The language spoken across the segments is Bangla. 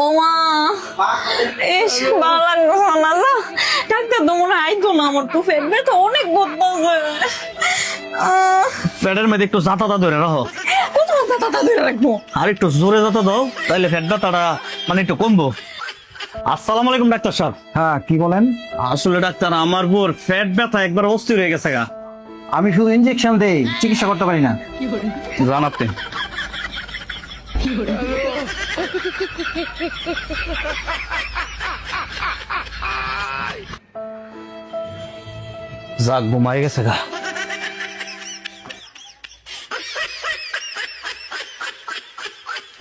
ও মা, এস ভালো লাগছে না যা। ডাক্তার তো মনে হয় আইতো না, আমার তো পেট ব্যথা অনেক করতেছে। পেটের মধ্যে একটু জাতা ধরে রাখো, কত ব্যথা ধরে রাখবো? আর একটু জোরে জাতা দাও, তাইলে পেট ব্যথাটা মানে একটু কমবো। আসসালামু আলাইকুম ডাক্তার সাহেব। হ্যাঁ, কি বলেন? আসলে ডাক্তার আমার বোর পেট ব্যথা একবার অস্থির হয়ে গেছে গা। আমি শুধু ইনজেকশন দেই, চিকিৎসা করতে পারি না। জানাতে যাক, ঘুমাই গেছে গা।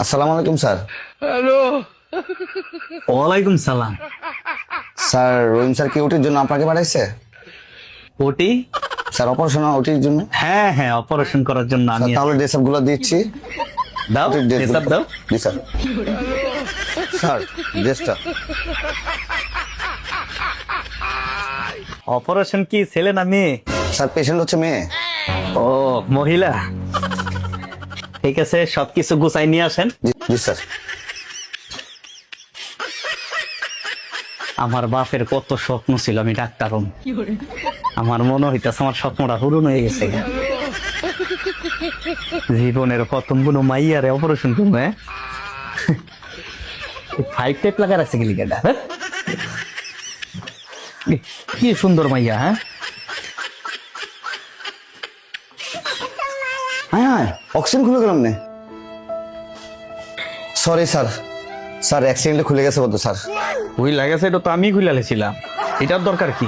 আসসালামু আলাইকুম স্যার। ওয়ালাইকুম সালাম। স্যার রহিম স্যার কি ওটির জন্য আপনাকে পাঠাইছে? ওটি? স্যার অপারেশন ওটির জন্য? হ্যাঁ হ্যাঁ, অপারেশন করার জন্য স্যার, আমি। তাহলে ড্রেসআপ গুলো দিচ্ছি। দাও, ওটির ড্রেস হিসাব দাও। জি স্যার। স্যার ড্রেসটা। অপারেশন কি ছেলে না মেয়ে? স্যার পেশেন্ট হচ্ছে মেয়ে। ও মহিলা, ঠিক আছে, সবকিছু গুছাই নিয়ে আসেন। জি জি স্যার। আমার বাপের কত স্বপ্ন ছিল আমি ডাক্তার হম। আমার মনে হইতেছে আমার স্বপ্নটা পূরণ হয়ে গেছে। জীবনের প্রথম কোনো মাইয়ারে অপারেশন করবে। ফাইভ টেপ লাগা রাখছে গেলি কেটা? কি সুন্দর মাইয়া। হ্যাঁ হ্যাঁ হ্যাঁ, অক্সিজেন খুলে গেলাম না। সরি স্যার, স্যার অ্যাক্সিডেন্টে খুলে গেছে বলতো স্যার। ওই লাগাছে, এটা তো আমি খুলে লেছিলাম। এটার দরকার কি?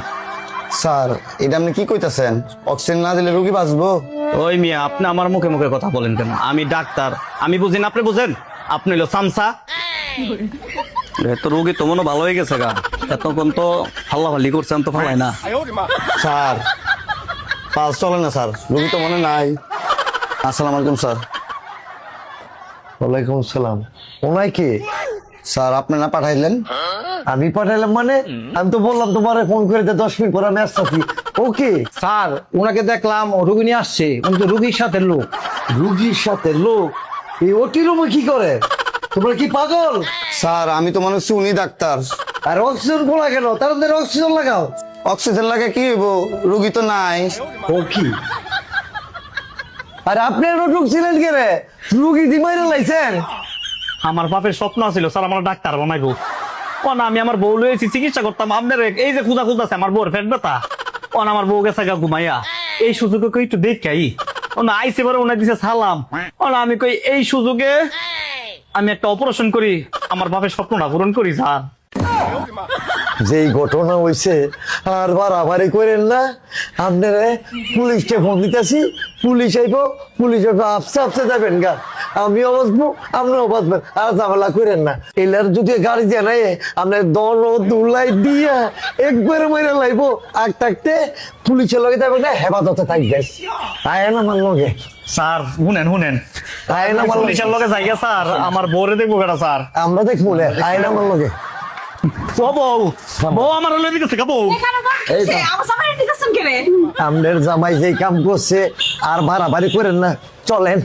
স্যার এটা আপনি কি কইতাছেন? অক্সিজেন না দিলে রোগী বাঁচবো? ওই মিয়া, আপনি আমার মুখে মুখে কথা বলেন কেন? আমি ডাক্তার, আমি বুঝি না আপনি বুঝেন? আপনি হলো চামচা। তো রোগী তো মনে ভালো হয়ে গেছে গা, এতক্ষণ তো ফাল্লাফাল্লি করছেন, তো ফালাই না। স্যার পালস চলে না স্যার, রোগী তো মনে নাই। আসসালামু আলাইকুম স্যার। ওয়ালাইকুম আসসালাম। ওনাই কে? স্যার আপনি না পাঠাইলেন? আমি পাঠাইলাম মানে? আমি তো বললাম তোমারে ফোন করে 10 মিনিট পরে আমি আসতেছি। ওকে স্যার, ওনাকে দেখলাম, ও রুগী নিয়ে আসছে। উনি তো রুগীর সাথে লোক। রুগীর সাথে লোক? এই ওটি রুমে কি করে? তোমরা কি পাগল? স্যার আমি তো মনে হচ্ছে উনি ডাক্তার। আর অক্সিজেন খোলা কেন? তাড়াতাড়ি অক্সিজেন লাগাও। অক্সিজেন লাগে কি হইব, রুগী তো নাই। ও কি? আর আপনি এর ঢুকছিলেন কে রে? রুগী দি মাইরা লাইছেন? আমার বাপের স্বপ্ন ছিল স্যার আমার ডাক্তার বানাইবো। ও না, আমি আমার বউ লয়েছি চিকিৎসা করতাম। আপনার এই যে খুদা খুদাছে আমার বউর পেট ব্যথা, ও না আমার বউ গেছে গা ঘুমাইয়া। এই সুযোগে কই একটু দেখাই। ও না আইসে পরে ওনা দিছে সালাম। ও না আমি কই এই সুযোগে আমি একটা অপারেশন করি, আমার বাপের স্বপ্নটা পূরণ করি স্যার। যেই ঘটনা হইছে আর বাড়াবাড়ি করেন না। আপনারা পুলিশকে ফোন দিতেছি, পুলিশ আইবো, পুলিশ আপসে আপসে যাবেন গা। আমিও বাঁচবো, আপনিও বাঁচবেন। আর ঝামেলা করেন না। এলার যদি গাড়ি জানাই আপনার দল দুলাই দিয়া একবারে মেরে লাইবো। আগ থাকতে পুলিশের লগে যাবেন না, হেফাজতে থাকবেন। আয় না আমার লগে। স্যার শুনেন শুনেন, আয় না আমার লগে। পুলিশের লগে যাইয়া স্যার, আমার বউরে দেখবো কেটা স্যার? আমরা দেখবো না, আয় না আমার লগে। ও বউ, বউ আমার হলে দিতেছে গা বউ। এই তো। আমার সামনে দিতেছেন কে রে? আপনার জামাই যেই কাম করছে আর বাড়াবাড়ি করেন না, চলেন।